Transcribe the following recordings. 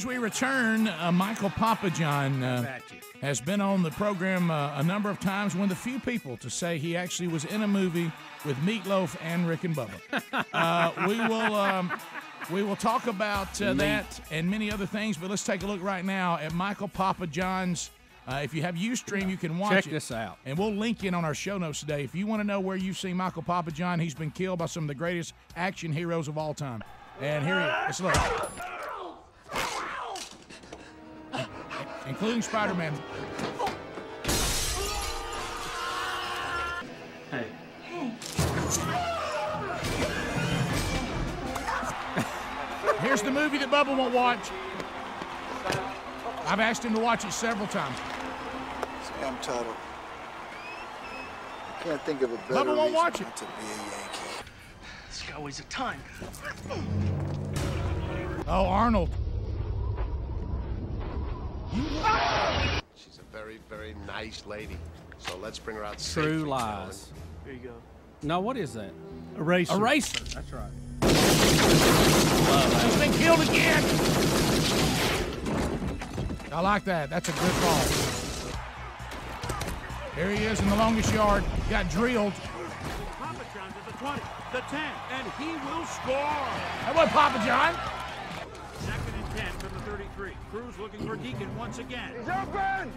as we return, Michael PapaJohn has been on the program a number of times. One of the few people to say he actually was in a movie with Meatloaf and Rick and Bubba. We will talk about that and many other things, but let's take a look right now at Michael PapaJohn's. If you have Ustream, you can watch it. Check this out. And we'll link in on our show notes today. If you want to know where you've seen Michael PapaJohn, he's been killed by some of the greatest action heroes of all time. And here he is. Let's look. Including Spider-Man. Hey. Here's the movie that Bubba won't watch. I've asked him to watch it several times. Sam Tuttle. I can't think of a better Bubba won't reason watch it. not to be a Yankee. This guy weighs a ton. Oh, Arnold. She's a very, very nice lady. So let's bring her out True safely, lies. Here you go. No, what is that? Eraser. Eraser. That's right. He's been killed again. I like that. That's a good ball. Here he is in the longest yard. Got drilled. PapaJohn to the 20, the 10, and he will score. That was PapaJohn. Second and 10 from the 33. Cruz looking for Deacon once again. He's open!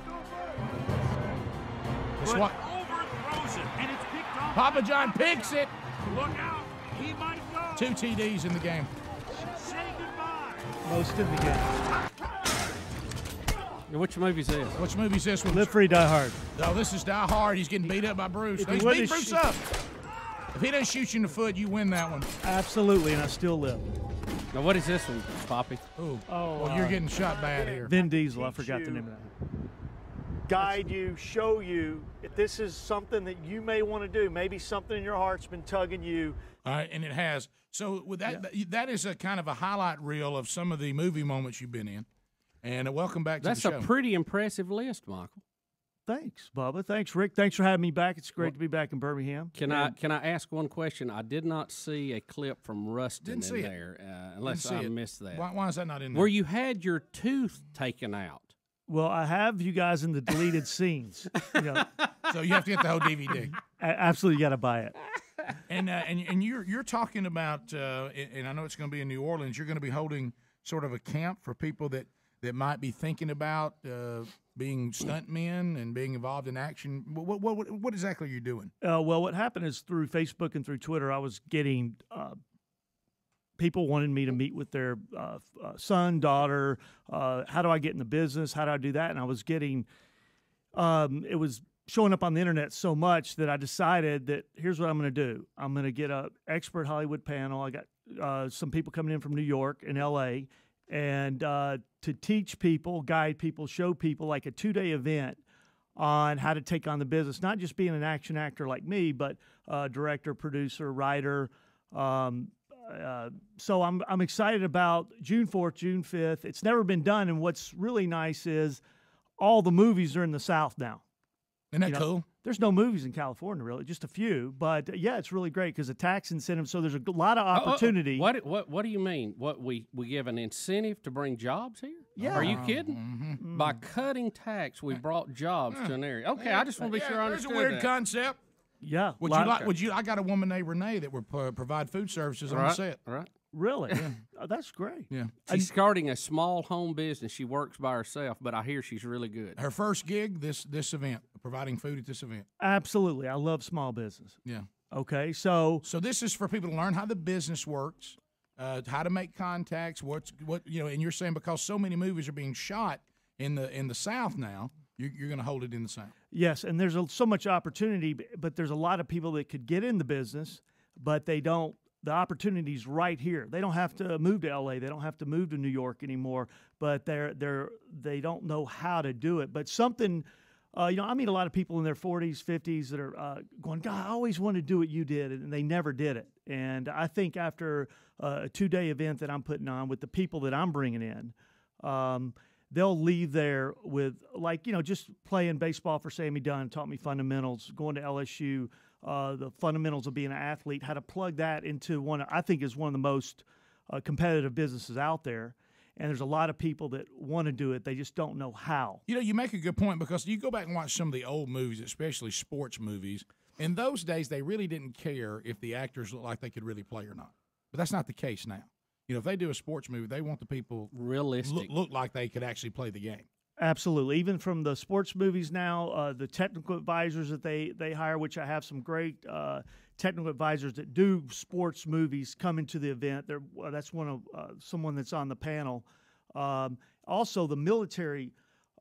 This But one. overthrows it, and it's picked off. PapaJohn picks it. Look out. He might go. 2 TDs in the game. Say goodbye. Most in the game. Which movie's this? Which movie's this one? Live Free, Die Hard. Oh, this is Die Hard. He's getting beat up by Bruce. If No, he he's wouldn't beating Bruce up. If he doesn't shoot you in the foot, you win that one. Absolutely, and I still live. Now, what is this one, Poppy? Ooh. Oh, Well, you're getting shot bad here. Vin Diesel. I forgot the name of that. Guide you, show you if this is something that you may want to do. Maybe something in your heart's been tugging you. All right, and it has. So with that, that is a kind of a highlight reel of some of the movie moments you've been in. And welcome back to That's the show. a pretty impressive list, Michael. Thanks, Bubba. Thanks, Rick. Thanks for having me back. It's great to be back in Birmingham. Can I ask one question? I did not see a clip from Rustin Didn't see in it. there, unless I missed that. Why is that not in there? Where you had your tooth taken out. Well, I have you guys in the deleted scenes. You know, So you have to get the whole DVD. absolutely, you got to buy it. And you're talking about, and I know it's going to be in New Orleans. You're going to be holding sort of a camp for people that might be thinking about being stuntmen and being involved in action. What exactly are you doing? Well, what happened is through Facebook and through Twitter, I was getting people wanted me to meet with their son, daughter. How do I get in the business? How do I do that? And I was getting, it was showing up on the internet so much that I decided that here's what I'm going to do. I'm going to get an expert Hollywood panel. I got some people coming in from New York and L.A., and to teach people, guide people, show people like a 2-day event on how to take on the business, not just being an action actor like me, but director, producer, writer. So I'm excited about June 4th, June 5th. It's never been done, and what's really nice is all the movies are in the South now. Isn't that cool? There's no movies in California, really, just a few. But, yeah, it's really great because the tax incentive, so there's a lot of opportunity. What do you mean? What we give an incentive to bring jobs here? Yeah. Are you kidding? By cutting tax, we brought jobs to an area. Okay, I just want to be sure I understood There's a weird that. concept. Yeah. Would you? I got a woman named Renee that would provide food services on the set. Right. Really? Oh, that's great. Yeah. She's starting a small home business. She works by herself, but I hear she's really good. Her first gig, this event, providing food at this event. Absolutely. I love small business. Yeah. Okay, so this is for people to learn how the business works, how to make contacts. And you're saying because so many movies are being shot in the South now, you're going to hold it in the South. yes, and there's so much opportunity, but there's a lot of people that could get in the business, but they don't. The opportunity's right here. They don't have to move to LA. They don't have to move to New York anymore. But they don't know how to do it. But something, I meet a lot of people in their 40s, 50s that are going, God, I always wanted to do what you did, and they never did it. And I think after a 2-day event that I'm putting on with the people that I'm bringing in, they'll leave there with just playing baseball for Sammy Dunn taught me fundamentals. Going to LSU. The fundamentals of being an athlete, how to plug that into I think is one of the most competitive businesses out there. and there's a lot of people that want to do it. They just don't know how. You know, you make a good point because you go back and watch some of the old movies, especially sports movies. In those days, they really didn't care if the actors looked like they could really play or not. But that's not the case now. You know, if they do a sports movie, they want the people realistic look like they could actually play the game. Absolutely. Even from the sports movies now, the technical advisors that they hire, which I have some great technical advisors that do sports movies come into the event. That's one of someone that's on the panel. Also, the military.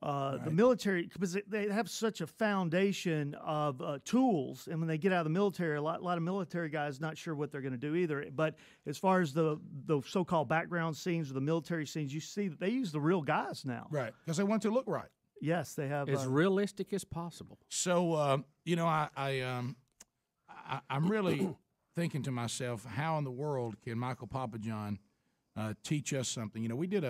The military, because they have such a foundation of tools, and when they get out of the military, a lot of military guys not sure what they're going to do either. But as far as the so-called background scenes or the military scenes, you see that they use the real guys now. Right, because they want to look right. Yes, they have. As realistic as possible. So, you know, I'm really thinking to myself, how in the world can Michael PapaJohn teach us something? You know, we did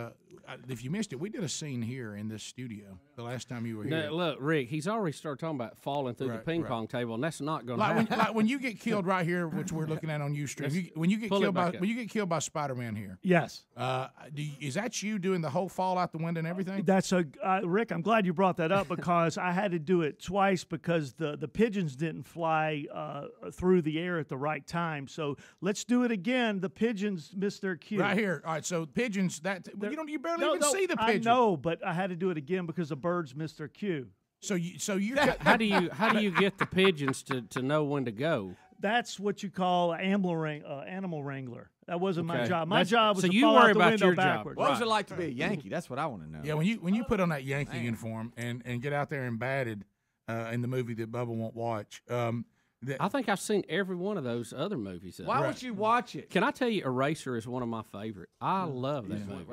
if you missed it, we did a scene here in this studio the last time you were here. Now, look, Rick, he's already started talking about falling through the ping pong table, and that's not going to happen. Like when you get killed right here, which we're looking at on Ustream, when you get killed by Spider-Man here. Yes. Is that you doing the whole fall out the window and everything? That's Rick, I'm glad you brought that up because I had to do it twice because the pigeons didn't fly through the air at the right time. So let's do it again. The pigeons missed their cue. Right here. All right, so pigeons, you barely even see the pigeon. I know, but I had to do it again because the birds missed their cue. So you how do you get the pigeons to know when to go? That's what you call an animal wrangler. That wasn't my job. My job was so to you fall worry out the about window your backwards. job. What was it like to be a Yankee? That's what I want to know. Yeah, when you put on that Yankee uniform and get out there and batted in the movie that Bubba won't watch. I think I've seen every one of those other movies. Why would you watch it? Can I tell you, Eraser is one of my favorite. I love that movie.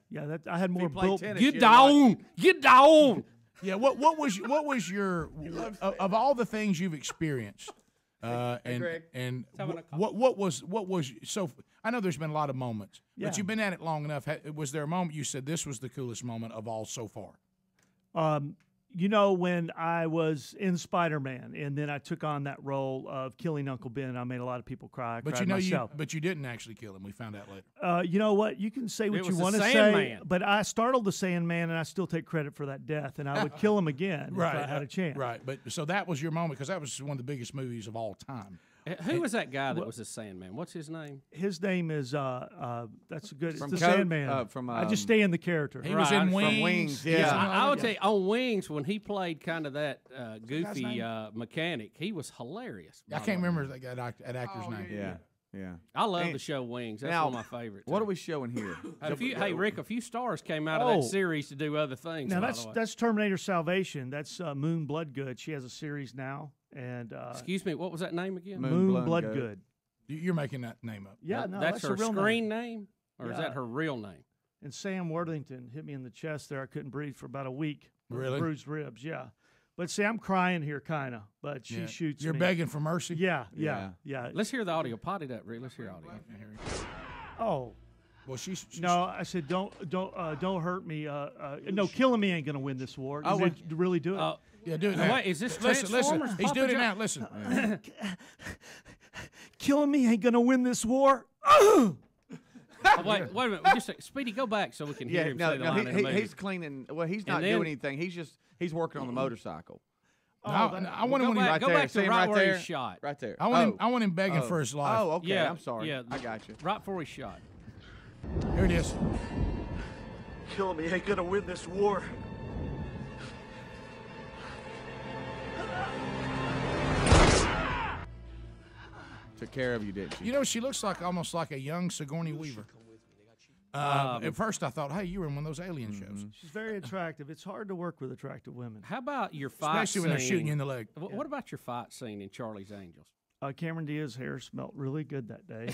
Yeah, I had more built. Get down! Get down! Yeah, what was your of all the things you've experienced, and what was so? I know there's been a lot of moments, but you've been at it long enough. Was there a moment you said this was the coolest moment of all so far? You know, when I was in Spider-Man, and then I took on that role of killing Uncle Ben, I made a lot of people cry. But you didn't actually kill him. We found out later. You know what? You can say what you want to say, but I startled the Sandman, and I still take credit for that death, and I would kill him again if I had a chance. Right, but so that was your moment because that was one of the biggest movies of all time. Who was that guy that was the Sandman? What's his name? His name is that's good. It's From the Sandman. I just stay in the character. He was in Wings. From Wings. Yeah, I would tell you on Wings when he played kind of that goofy mechanic, he was hilarious. I can't remember that actor's name. Yeah. I love the show Wings. That's one of my favorites. What are we showing here? Hey, Rick, a few stars came out of that series to do other things. Now that's Terminator Salvation. That's Moon Bloodgood. She has a series now. And excuse me, what was that name again? Moon Bloodgood. You're making that name up. Yeah, no, that's her real screen name, or is that her real name? And Sam Worthington hit me in the chest there. I couldn't breathe for about a week. Really? Bruised ribs, yeah. But see, I'm crying here, kind of. But she shoots You're me. begging for mercy? Yeah. Let's hear the audio. Pot it up, Rick. Let's hear audio. Oh. Well, she's no. I said, don't hurt me. No, killing me ain't gonna win this war. Really do it. Yeah, do it now. Wait, is this listen? He's doing it John? now. Listen. Killing me ain't gonna win this war. Wait a minute. Just Speedy, go back so we can hear him say the line in the movie. He's cleaning. Well, he's not doing anything. He's working on the motorcycle. I want him go back to right where he shot. Right there. I want him begging for his life. Oh, okay. Yeah, I'm sorry. Yeah, I got you. Right before he shot. Here it is. Killing me ain't gonna win this war. Took care of you, didn't she? You know, she looks almost like a young Sigourney Weaver. At first, I thought, hey, you were in one of those alien shows. She's very attractive. It's hard to work with attractive women. How about your fight Especially when they're shooting you in the leg. What about your fight scene in Charlie's Angels? Cameron Diaz's hair smelled really good that day.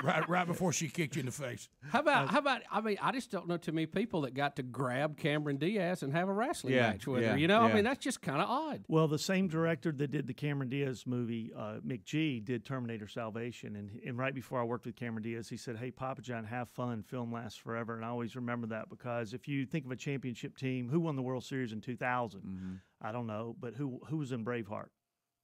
right before she kicked you in the face. How about? I mean, I just don't know too many people that got to grab Cameron Diaz and have a wrestling match with her. You know, I mean, that's just kind of odd. Well, the same director that did the Cameron Diaz movie, McG, did Terminator Salvation, and right before I worked with Cameron Diaz, he said, "Hey, PapaJohn, have fun. Film lasts forever." And I always remember that because if you think of a championship team, who won the World Series in 2000? I don't know, but who was in Braveheart?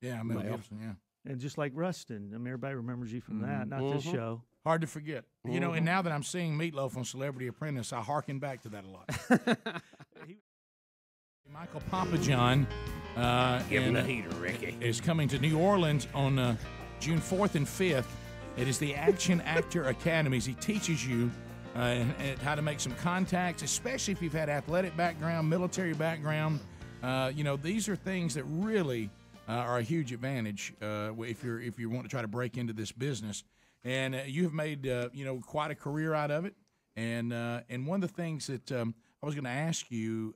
Yeah, Mel Gibson, yeah. And just like Rustin, I mean, everybody remembers you from that, not this show. Hard to forget. You know, and now that I'm seeing Meatloaf on Celebrity Apprentice, I hearken back to that a lot. Michael PapaJohn Give him the heater, Ricky. is coming to New Orleans on June 4th and 5th. It is the Action Actor Academies. He teaches you how to make some contacts, especially if you've had athletic background, military background. You know, these are things that really are a huge advantage if you want to try to break into this business. And you have made you know, quite a career out of it. And one of the things that I was going to ask you,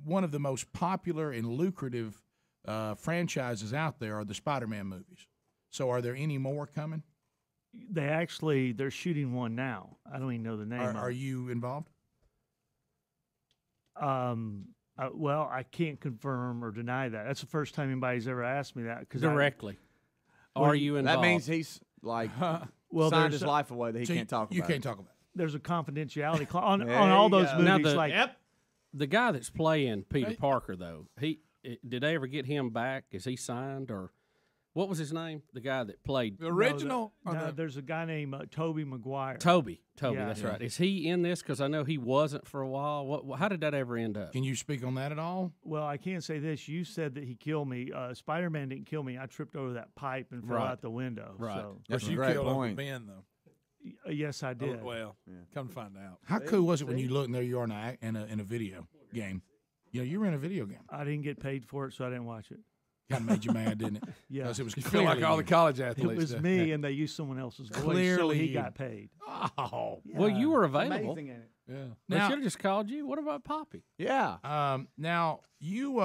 one of the most popular and lucrative franchises out there are the Spider-Man movies. So are there any more coming? They're shooting one now. I don't even know the name. Are you involved? Well, I can't confirm or deny that. That's the first time anybody's ever asked me that. Directly. Are you involved? That means he's like signed his life away that he can't talk about. You can't talk about it. There's a confidentiality clause on all those movies. Now the guy that's playing Peter Parker, though, did they ever get him back? Is he signed, or what was his name? The guy that played the original. There's a guy named Tobey Maguire. Toby, that's right. Is he in this? Because I know he wasn't for a while. How did that ever end up? Can you speak on that at all? Well, I can't say this. You said that he killed me. Spider-Man didn't kill me. I tripped over that pipe and fell out the window. Right. So. That's a great point. Ben, though. Yes, I did. Oh, well, come to find out. How cool was it when you look and there you are in a video game? You know, you were in a video game. I didn't get paid for it, so I didn't watch it. Kind of made you mad, didn't it? Yeah. Because it was you feel like all the college athletes. It was me, and they used someone else's voice, Clearly so he got paid. Oh. Yeah. Well, you were available. Amazing in it. Yeah. They should have just called you. What about Poppy? Yeah. Now, you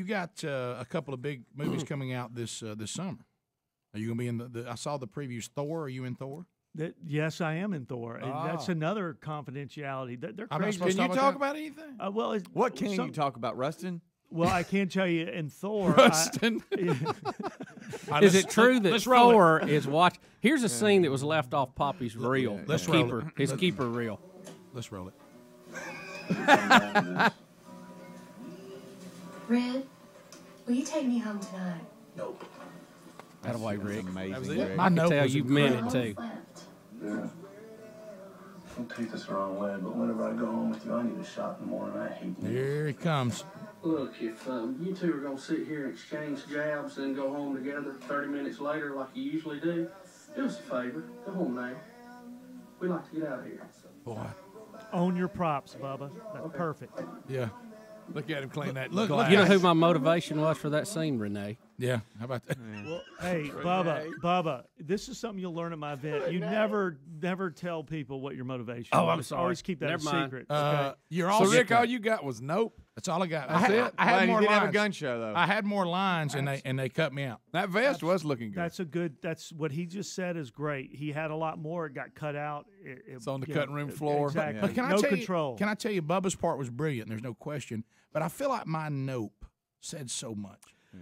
got a couple of big movies coming out this summer. Are you going to be in I saw the previews. Thor. Are you in Thor? Yes, I am in Thor. And that's another confidentiality. They're crazy. Can you talk about anything? Well, what can you talk about, Rustin? Well, I can tell you in Thor. Rustin. Is it true that Thor is watch? Here's a scene that was left off Poppy's reel. Let's roll it. His keeper reel. Let's roll it. Red, will you take me home tonight? Nope. That way, Rick. Amazing. I can tell you meant it too. Yeah. Don't take this the wrong way, but whenever I go home with you, I need a shot in the morning. I hate you. Here he comes. Look, if you two are going to sit here and exchange jabs and go home together 30 minutes later like you usually do, do us a favor. Go home now. We like to get out of here. Boy. Own your props, Bubba. That's perfect. Yeah. Look at him clean that Look, glass. You know who my motivation was for that scene, Renee? Yeah. How about that? Well, hey, Bubba, this is something you'll learn at my event. You never tell people what your motivation is. Oh, I'm sorry. Always keep that Never a mind. secret. You're So, also Rick, all you got was nope. That's all I got. That's it? I had But more he did lines. have a gun show, though. I had more lines, and they cut me out. That vest was looking good. That's what he just said is great. He had a lot more. It got cut out. It's on the cutting room floor. Exactly. But can I no tell control. You, can I tell you, Bubba's part was brilliant. There's no question. But I feel like my nope said so much.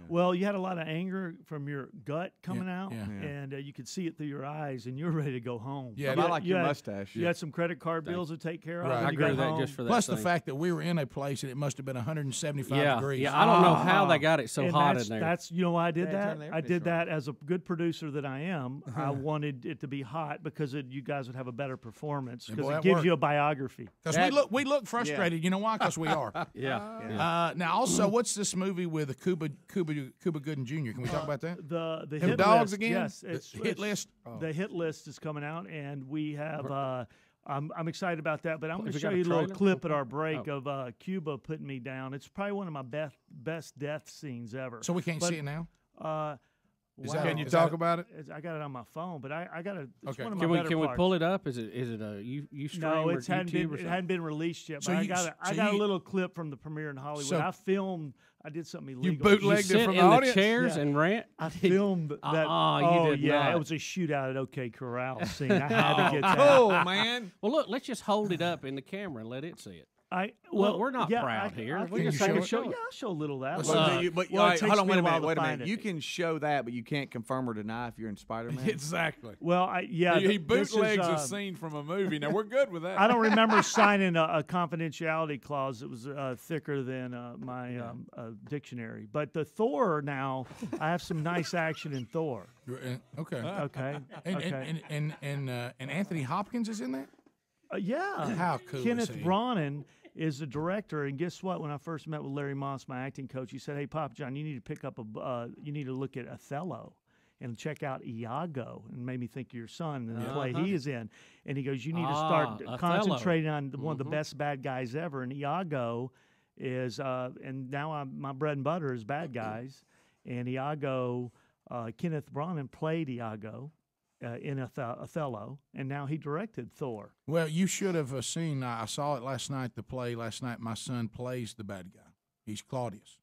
Well, you had a lot of anger from your gut coming out, yeah. and you could see it through your eyes, and you were ready to go home. Yeah, I like your mustache. You had some credit card bills to take care of. Right. and I you agree got with that home. just for that Plus scene. the fact that we were in a place and it must have been 175 degrees. Yeah, I don't know how they got it so And hot that's, in there. That's you know why I did Yeah, that. turn the air I did conditioner that as a good producer that I am. I wanted it to be hot because you guys would have a better performance And because boy, it that gives worked. you a biography. Because we look frustrated. You know why? Because we are. Yeah. Now, also, what's this movie with Cuba Gooding Jr.? Can we talk about that? The Them hit dogs list, again? Yes, The hit list? The hit list is coming out, and we have. I'm excited about that, but I'm going to Has it show got a you a little trailer? clip at our break of Cuba putting me down. It's probably one of my best death scenes ever. So we can't see it now? Can you talk about it? I got it on my phone, but I got to. Okay. One of Can my we better parts. pull it up? Is it a you stream No, or it hadn't YouTube been. or It something? hadn't been released yet. So But you- I so got a you- little clip from the premiere in Hollywood. So- I filmed. I did something illegal. You bootlegged it Sit from in the the audience? chairs Yeah. and rant. I filmed that. You did yeah, not. it was a shootout at OK Corral scene. I had to get that. Cool, man. Well, look, let's just hold it up in the camera and let it see it. Well, we're not proud here. We just can show. Yeah, I'll show a little of that. Hold on, wait a minute. Wait a minute. You can show that, but you can't confirm or deny if you're in Spider-Man. Exactly. Well, he bootlegs a scene from a movie. Now we're good with that. I don't remember signing a confidentiality clause that was thicker than my dictionary. But the Thor now, I have some nice action in Thor. Okay. Okay. And Anthony Hopkins is in that. Yeah. How cool Kenneth is he? Branagh is the director, and guess what? When I first met with Larry Moss, my acting coach, he said, "Hey, PapaJohn, you need to pick up you need to look at Othello and check out Iago," and made me think of your son and the play he is in. And he goes, "You need to start concentrating on one of the best bad guys ever." And Iago is, and now my bread and butter is bad guys, and Iago, Kenneth Branagh played Iago. In Othello, and now he directed Thor. Well, you should have seen. I saw it last night. The play last night. My son plays the bad guy. He's Claudius,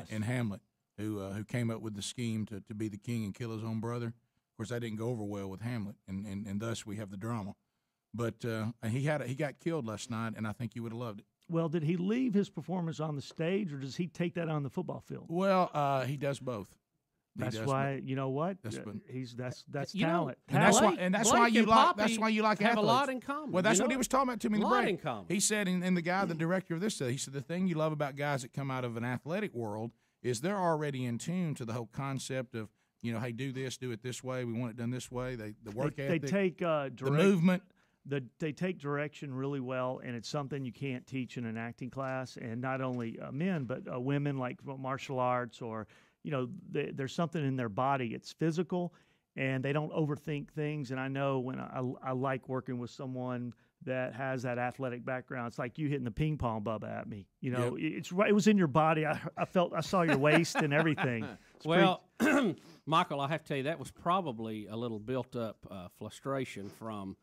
in Hamlet, who came up with the scheme to be the king and kill his own brother. Of course, that didn't go over well with Hamlet, and thus we have the drama. But he got killed last night, and I think you would have loved it. Well, did he leave his performance on the stage, or does he take that on the football field? Well, he does both. That's why you know what that's talent. And that's why you like athletes. Have a lot in common. Well, that's what he was talking about to me in the break. In common. He said, and the guy, the director of this, he said the thing you love about guys that come out of an athletic world is they're already in tune to the whole concept of hey, do this, do it this way. We want it done this way. The work ethic, they take the movement. They take direction really well, and it's something you can't teach in an acting class. And not only men, but women, like martial arts or. There's something in their body. It's physical, and they don't overthink things. And I know when I like working with someone that has that athletic background. It's like you hitting the ping pong, Bubba, at me. Yep. It was in your body. I saw your waist and everything. Michael, I have to tell you, that was probably a little built-up frustration from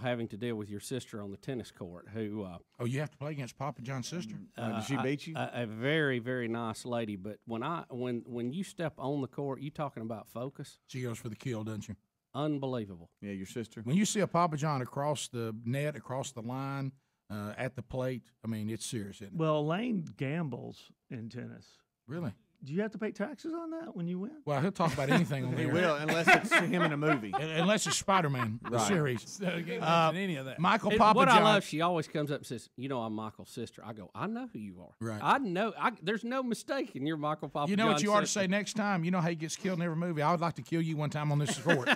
having to deal with your sister on the tennis court who... you have to play against PapaJohn's sister? Did she beat you? A very, very nice lady. But when you step on the court, you talking about focus. She goes for the kill, doesn't she? Unbelievable. Yeah, your sister. When you see a PapaJohn across the net, across the line, at the plate, I mean, it's serious, isn't it? Well, Elaine gambles in tennis. Really? Do you have to pay taxes on that when you win? Well, he'll talk about anything on there. He will, unless it's him in a movie. Unless it's Spider-Man, the series. Any of that. Michael PapaJohn. What I love, she always comes up and says, I'm Michael's sister. I go, I know who you are. Right. I know. There's no mistake in your Michael PapaJohn. You know what you ought to sister. say next time? You know how he gets killed in every movie? I would like to kill you one time on this court.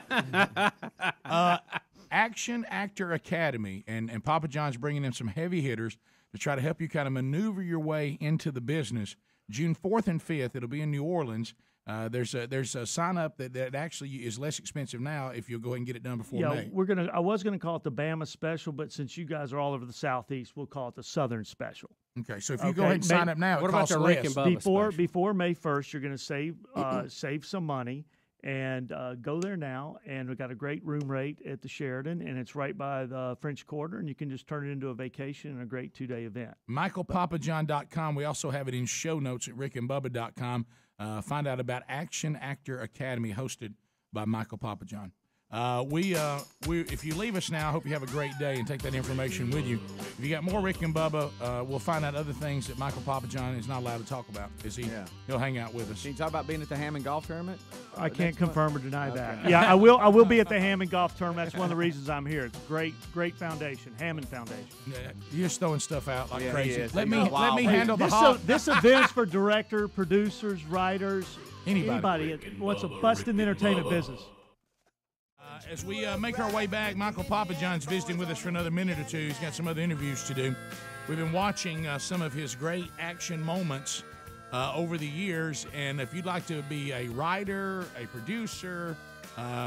Action Actor Academy, and PapaJohn's bringing in some heavy hitters to try to help you kind of maneuver your way into the business. June 4th and 5th, it'll be in New Orleans. There's a sign up that actually is less expensive now if you'll go ahead and get it done before May. I was gonna call it the Bama Special, but since you guys are all over the Southeast, we'll call it the Southern Special. Okay, so if you go ahead and sign up now, it costs less. Before May 1st, you're gonna save some money. And go there now, and we've got a great room rate at the Sheridan, and it's right by the French Quarter, and you can just turn it into a vacation and a great 2-day event. MichaelPapaJohn.com. We also have it in show notes at rickandbubba.com. Find out about Action Actor Academy, hosted by Michael PapaJohn. If you leave us now, I hope you have a great day and take that information with you. If you got more Rick and Bubba, we'll find out other things that Michael PapaJohn is not allowed to talk about. He'll hang out with us. Can you talk about being at the Hammond Golf Tournament? I can't confirm or deny that. Yeah, I will be at the Hammond Golf Tournament. That's one of the reasons I'm here. It's a great foundation, Hammond Foundation. Yeah, you're just throwing stuff out like crazy. Let me handle this event's for director, producers, writers, anybody wants to bust in the entertainment business. As we make our way back, Michael PapaJohn's visiting with us for another minute or two. He's got some other interviews to do. We've been watching some of his great action moments over the years, and if you'd like to be a writer, a producer,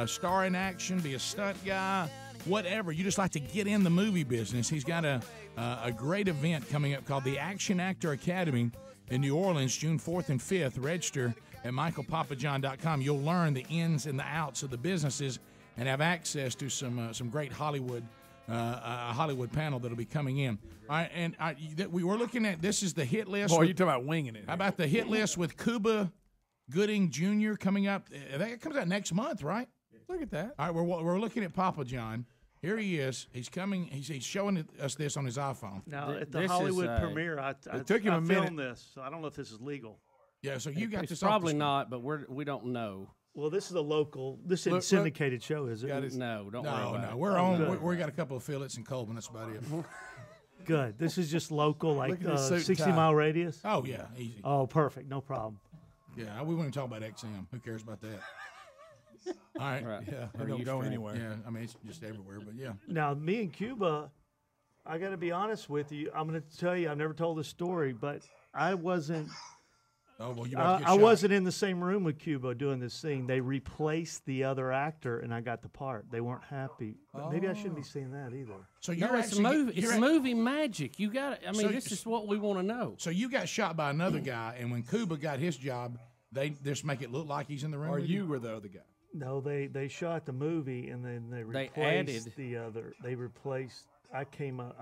star in action, be a stunt guy, whatever, you just like to get in the movie business, he's got a great event coming up called the Action Actor Academy in New Orleans, June 4th and 5th. Register at michaelpapajohn.com. You'll learn the ins and the outs of the businesses and have access to some great Hollywood panel that'll be coming in. All right, and we were looking at, this is the hit list. Boy, you're talking about winging it. How about the hit list with Cuba Gooding Jr. coming up? That comes out next month, right? Look at that. All right, we're looking at PapaJohn, Here he is. He's coming. He's showing us this on his iPhone. Now, at the Hollywood premiere, I took him a minute. filmed this, so I don't know if this is legal. Yeah, so you got It's this. probably not, but we don't know. Well, this is a local. This isn't syndicated show, is it? No, don't worry about it. We're on. We got a couple of fillets in Coleman. That's about it. Good. This is just local, like at his suit and 60-mile radius. Oh yeah, easy. Oh, perfect. No problem. Yeah, we wouldn't talk about XM. Who cares about that? All right. Yeah, Or you go anywhere. Yeah, I mean it's just everywhere, but yeah. Now, me and Cuba, I got to be honest with you. I'm going to tell you, I never told this story, but I wasn't. Oh well, you about to get I shot. wasn't in the same room with Cuba doing this scene. They replaced the other actor, and I got the part. They weren't happy. But maybe I shouldn't be saying that either. So you're it's movie. It's movie magic. You got it. I mean, this is what we want to know. So you got shot by another guy, and when Cuba got his job, they just make it look like he's in the room. Or with you were the other guy. No, they shot the movie, and then they replaced added. the other. They replaced. I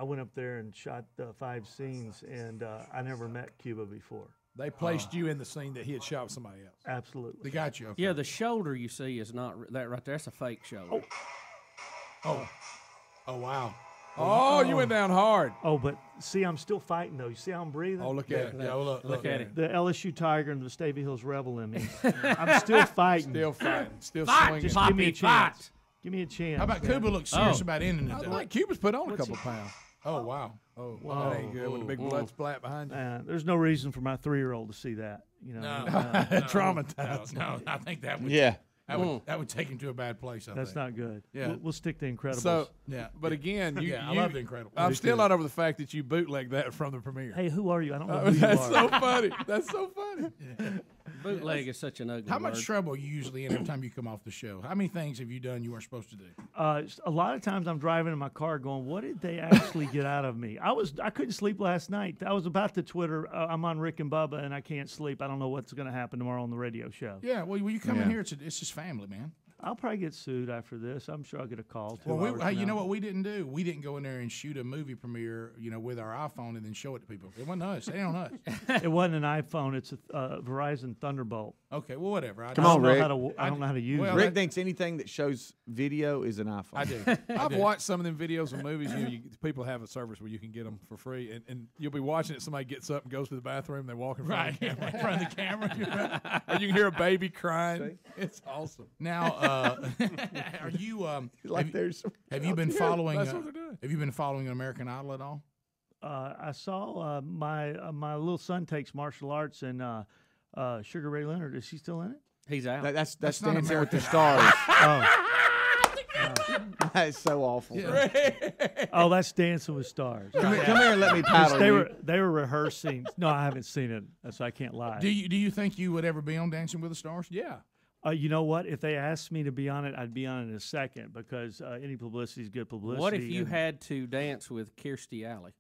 went up there and shot 5 scenes, and I never met Cuba before. They placed you in the scene that he had shot with somebody else. Absolutely. They got you. Okay. Yeah, the shoulder you see is not that right there. That's a fake shoulder. Oh wow. Oh, you went down hard. Oh, but see, I'm still fighting though. You see how I'm breathing? Oh, look at it. Yeah, Look at it. The LSU Tiger and the Stavy Hills Rebel in me. I'm still fighting. Still fighting. Still Fight, swinging. Just Poppy, give me a fight. chance. Give me a chance. How about man. Cuba looks serious Oh. about ending it? I though? like Cuba's put on a couple pounds. Oh wow. Oh, Whoa. that ain't good with a big blood splat behind you. There's no reason for my 3-year-old to see that. You know. Traumatized. No, I think that would. Yeah. That would take him to a bad place. I That's think. not good. Yeah. We'll stick to Incredibles. So, Yeah. but again, I love The Incredibles. I'm Me still too. not over the fact that you bootlegged that from the premiere. Hey, who are you? I don't know who you That's are. so funny. That's so funny. Bootleg is such an ugly How much word. trouble are you usually in every time you come off the show? How many things have you done you weren't supposed to do? A lot of times I'm driving in my car going, what did they actually get out of me? I couldn't sleep last night. I was about to Twitter, I'm on Rick and Bubba, and I can't sleep. I don't know what's going to happen tomorrow on the radio show. Yeah, well, when you come in here, it's just family, man. I'll probably get sued after this. I'm sure I'll get a call. Well, hey, you know what we didn't do? We didn't go in there and shoot a movie premiere, with our iPhone and then show it to people. It wasn't us. It ain't on us. It wasn't an iPhone. It's a Verizon Thunderbolt. Okay, well, whatever. Come on, Rick. I don't know how to use well, it. Rick thinks anything that shows video is an iPhone. I do. I've watched some of them videos and movies. People have a service where you can get them for free, and you'll be watching it. Somebody gets up and goes to the bathroom. They walk in front of the camera. in front of the camera. Or you can hear a baby crying. It's awesome. Now, are you? Have you been following? That's what they're doing. Have you been following American Idol at all? I saw my little son takes martial arts, and Sugar Ray Leonard, is she still in it? He's out. That's not Dancing with the American Stars. That is so awful. Oh, that's Dancing with Stars. Come here and let me paddle you. They were rehearsing. No, I haven't seen it, so I can't lie. Do you think you would ever be on Dancing with the Stars? Yeah. You know what? If they asked me to be on it, I'd be on it in a second because any publicity is good publicity. What if you had to dance with Kirstie Alley?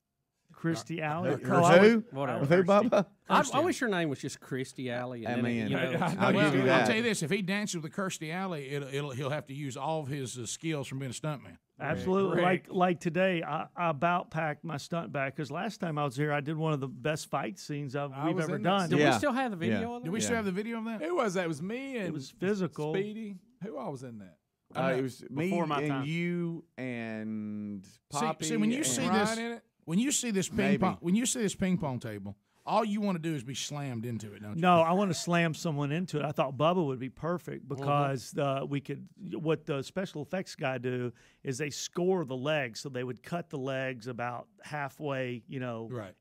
Christy Alley? With who? Whatever. With who, Bubba? I wish her name was just Kirstie Alley. And then I'll give you that. I'll tell you this: if he dances with the Kirstie Alley, he'll have to use all of his skills from being a stuntman. Absolutely. Right. Like today, I about packed my stunt bag because last time I was here, I did one of the best fight scenes we've ever done. Do we still have the video of that? Do we still have the video of that? Who was that? It was me and It was physical. Speedy. Who all was in that? It was me Before my and time. you and Poppy. See, when you and see Ryan this, in it? when you see this ping pong table, all you want to do is be slammed into it, don't you? No, I want to slam someone into it. I thought Bubba would be perfect because we could. What the special effects guy do is they score the legs, so they would cut the legs about halfway,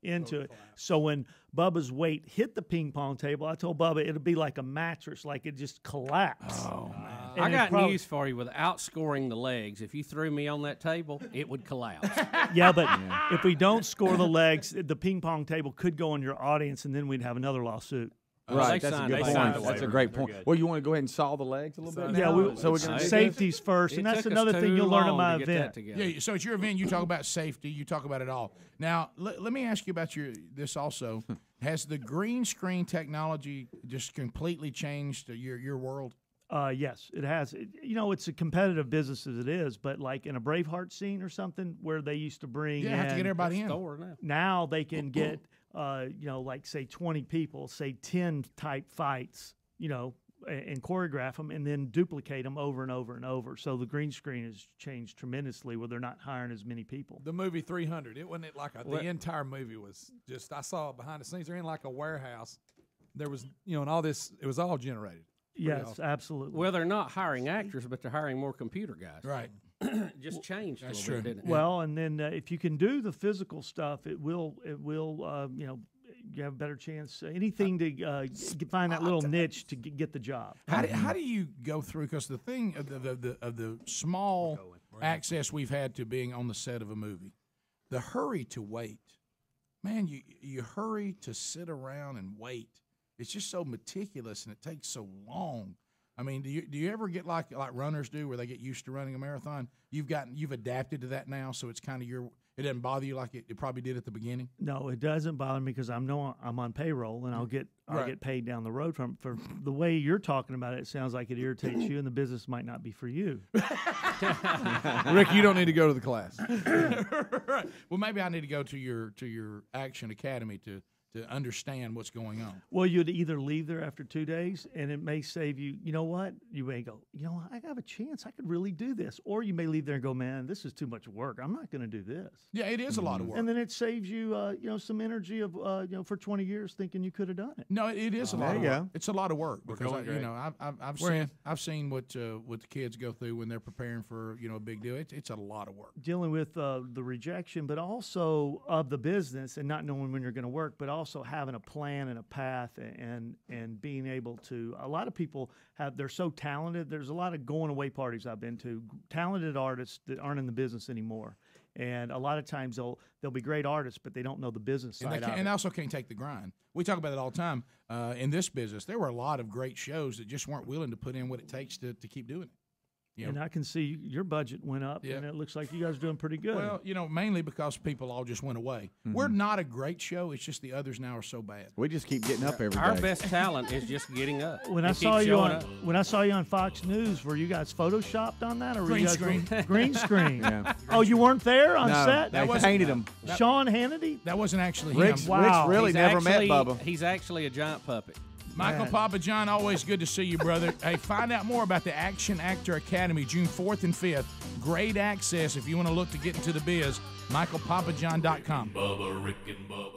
into it. So when Bubba's weight hit the ping pong table, I told Bubba it'd be like a mattress, like it just collapsed. Oh man. I got news for you. Without scoring the legs, if you threw me on that table, it would collapse. Yeah, but if we don't score the legs, the ping pong table could go on your audience, and then we'd have another lawsuit. Right, They that's a signed- good they signed point. the That's a waiver. great They're point. good. Well, you want to go ahead and saw the legs a little bit? Yeah, now? So we're going to safeties first, and that's another thing you'll learn at my event. Yeah, so at your event, you talk about safety, you talk about it all. Now, let me ask you about this also. Has the green screen technology just completely changed your world? Yes, it has. It's a competitive business as it is, but like in a Braveheart scene or something where they used to bring have to get everybody in. Now they can get, like say 20 people, say 10 type fights, and choreograph them and then duplicate them over and over and over. So the green screen has changed tremendously where they're not hiring as many people. The movie 300, it wasn't like the entire movie was just, I saw behind the scenes, they're in like a warehouse. There was, and all this, it was all generated. Yes, awesome. Absolutely. Well, they're not hiring actors, but they're hiring more computer guys. Right. Just changed a little true. bit, didn't it? Well, and then if you can do the physical stuff, it will you have a better chance. Anything to find that little niche to get the job. How do you go through? Because the thing of the small access we've had to being on the set of a movie, the hurry to wait, man, you hurry to sit around and wait. It's just so meticulous and it takes so long. I mean, do you ever get like runners do, where they get used to running a marathon? You've adapted to that now, so it's kind of it doesn't bother you like it probably did at the beginning. No, it doesn't bother me because I'm on payroll and I'll get paid down the road for the way you're talking about it. It sounds like it irritates you, and the business might not be for you. Rick, you don't need to go to the class. Right. Well, maybe I need to go to your Action Academy to understand what's going on. Well, you'd either leave there after 2 days, and it may save you, you know what? You may go, I have a chance. I could really do this. Or you may leave there and go, man, this is too much work. I'm not going to do this. Yeah, it is a lot of work. And then it saves you, some energy of, for 20 years thinking you could have done it. No, it is a lot of work. It's a lot of work because, I've seen what the kids go through when they're preparing for, a big deal. It's a lot of work. Dealing with the rejection, but also of the business and not knowing when you're going to work, but also having a plan and a path and being able to. A lot of people they're so talented. There's a lot of going away parties I've been to, talented artists that aren't in the business anymore, and a lot of times they'll be great artists, but they don't know the business side of it. And also can't take the grind. We talk about it all the time in this business. There were a lot of great shows that just weren't willing to put in what it takes to keep doing it. And I can see your budget went up, and it looks like you guys are doing pretty good. Well, mainly because people all just went away. Mm-hmm. We're not a great show. It's just the others now are so bad. We just keep getting up every day. Our best talent is just getting up. When I saw you on Fox News, were you guys photoshopped on that, or were green you guys screen? Green screen. Yeah. Oh, you weren't there on set? They painted him. Sean Hannity? That wasn't actually him. Rich really never met Bubba. He's actually a giant puppet. Michael PapaJohn, always good to see you, brother. Hey, find out more about the Action Actor Academy, June 4th and 5th. Great access if you want to look to get into the biz. MichaelPapaJohn.com. Bubba, Rick and Bubba.